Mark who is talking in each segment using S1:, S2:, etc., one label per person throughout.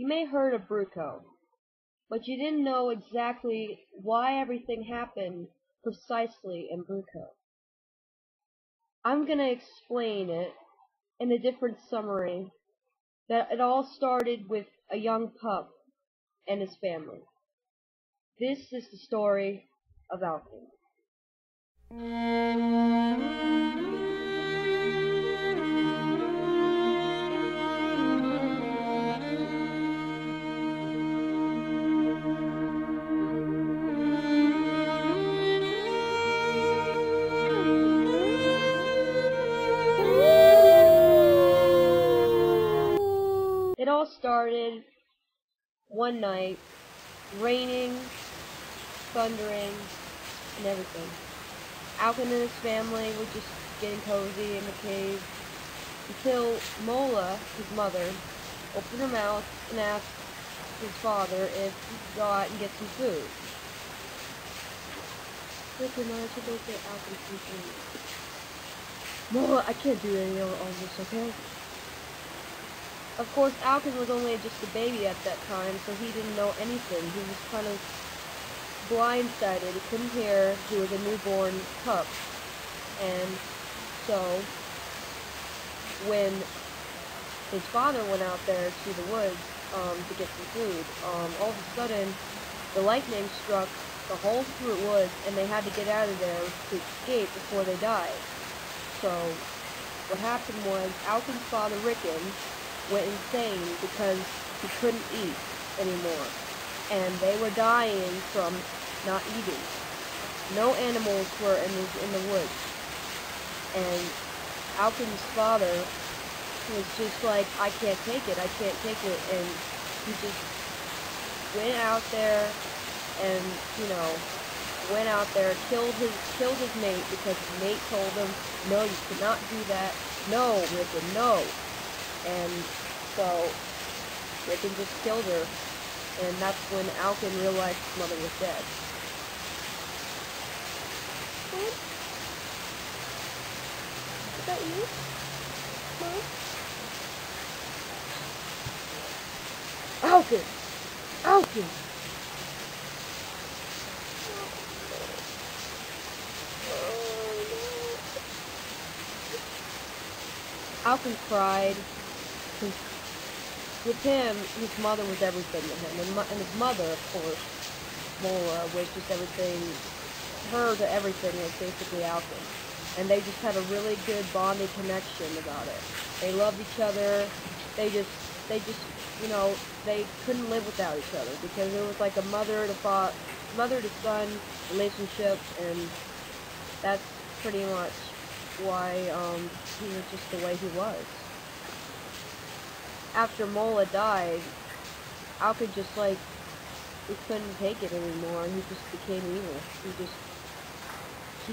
S1: You may have heard of bruco, but you didn't know exactly why everything happened precisely in bruco. I'm gonna explain it in a different summary that it all started with a young pup and his family. This is the story of Alcan. It all started one night, raining, thundering, and everything. Alcan and his family were just getting cozy in the cave until Mola, his mother, opened her mouth and asked his father if he could go out and get some food. Listen, I should go get Alcan some food. Mola, I can't do any of all this, okay? Of course, Alcan was only just a baby at that time, so he didn't know anything. He was kind of blindsided. He couldn't hear. He was a newborn pup. And so, when his father went out there to the woods to get some food, all of a sudden, the lightning struck the whole woods, and they had to get out of there to escape before they died. So, what happened was, Alcan's father, Rickon, went insane because he couldn't eat anymore, and they were dying from not eating. No animals were in the woods, and Alcan's father was just like, I can't take it, and he just went out there and, went out there, killed his mate because his mate told him, no, you cannot do that, no, Rickon, no. And so Rickon just killed her, and that's when Alcan realized his mother was dead. What? Is that you? Mom? Alcan! Alcan! Alcan cried. With him, his mother was everything to him, and his mother, of course, Mola, was just everything. Her to everything was basically Alcan, and they just had a really good bonding connection about it. They loved each other. They just, they couldn't live without each other because it was like a mother to son relationship, and that's pretty much why he was just the way he was. After Mola died, Alcan just he couldn't take it anymore, and he just became evil. He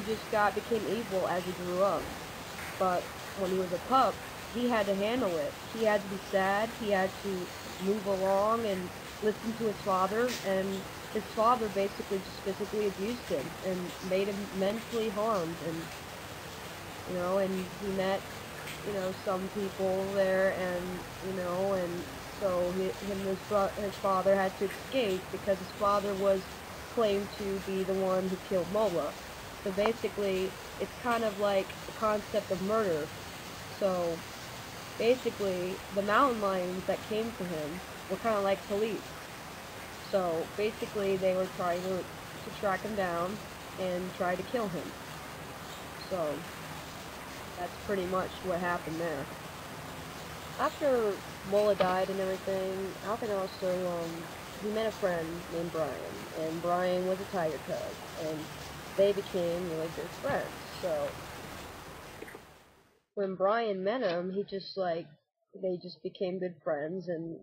S1: just became evil as he grew up. But when he was a pup, he had to handle it. He had to be sad, he had to move along and listen to his father, and his father basically just physically abused him and made him mentally harmed, and and he met some people there, and and so his father had to escape because his father was claimed to be the one who killed Mola. So basically, it's kind of like the concept of murder. So basically, the mountain lions that came to him were kind of like police. So basically, they were trying to track him down and try to kill him. So that's pretty much what happened there. After Mola died and everything, Alcan also, he met a friend named Brian, and Brian was a tiger cub, and they became really good friends. So when Brian met him, they just became good friends, and,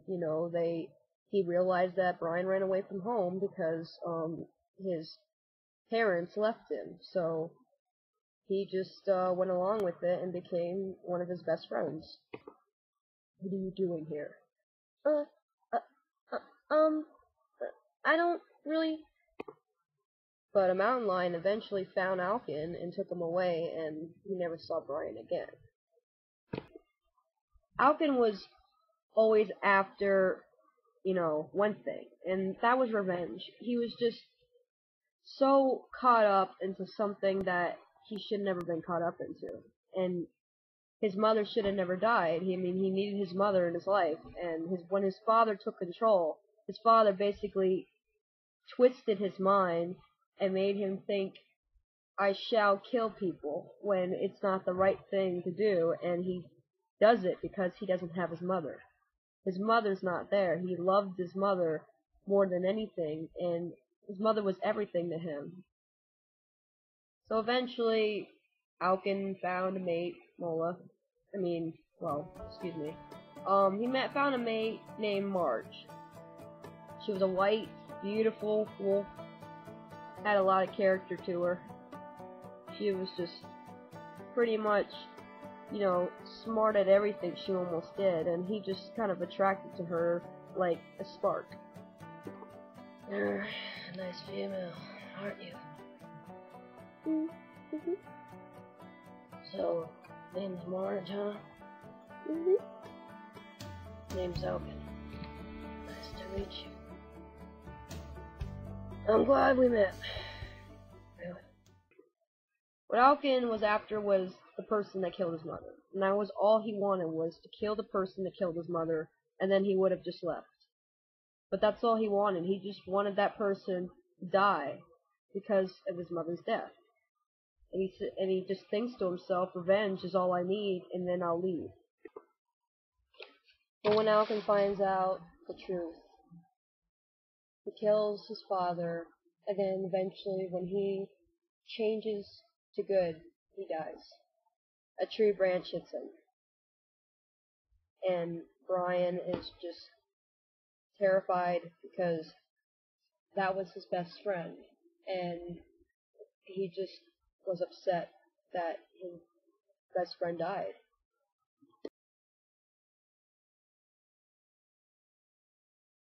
S1: he realized that Brian ran away from home because, his parents left him, so he just, went along with it and became one of his best friends. What are you doing here? Uh, I don't really... But a mountain lion eventually found Alcan and took him away, and he never saw Brian again. Alcan was always after one thing, and that was revenge. He was just so caught up into something that he should never been caught up into, and his mother should have never died. He needed his mother in his life, and when his father took control, his father basically twisted his mind and made him think, I shall kill people, when it's not the right thing to do, and he does it because he doesn't have his mother. His mother's not there. He loved his mother more than anything, and his mother was everything to him. So eventually, Alcan found a mate, Mola. Excuse me. Found a mate named Marge. She was a white, beautiful wolf. Had a lot of character to her. She was just pretty much, smart at everything she almost did, and he just kind of attracted to her like a spark.
S2: You're a nice female, aren't you?
S1: Mm-hmm.
S2: So, name's Marge, huh?
S1: Mm-hmm.
S2: Name's Alcan. Nice to meet you. I'm glad we met. Really.
S1: What Alcan was after was the person that killed his mother. And that was all he wanted, was to kill the person that killed his mother, and then he would have just left. But that's all he wanted. He just wanted that person to die because of his mother's death. And he just thinks to himself, revenge is all I need, and then I'll leave. But when Alcan finds out the truth, he kills his father, and then eventually when he changes to good, he dies. A tree branch hits him. And Brian is just terrified because that was his best friend, and he just was upset that his best friend died.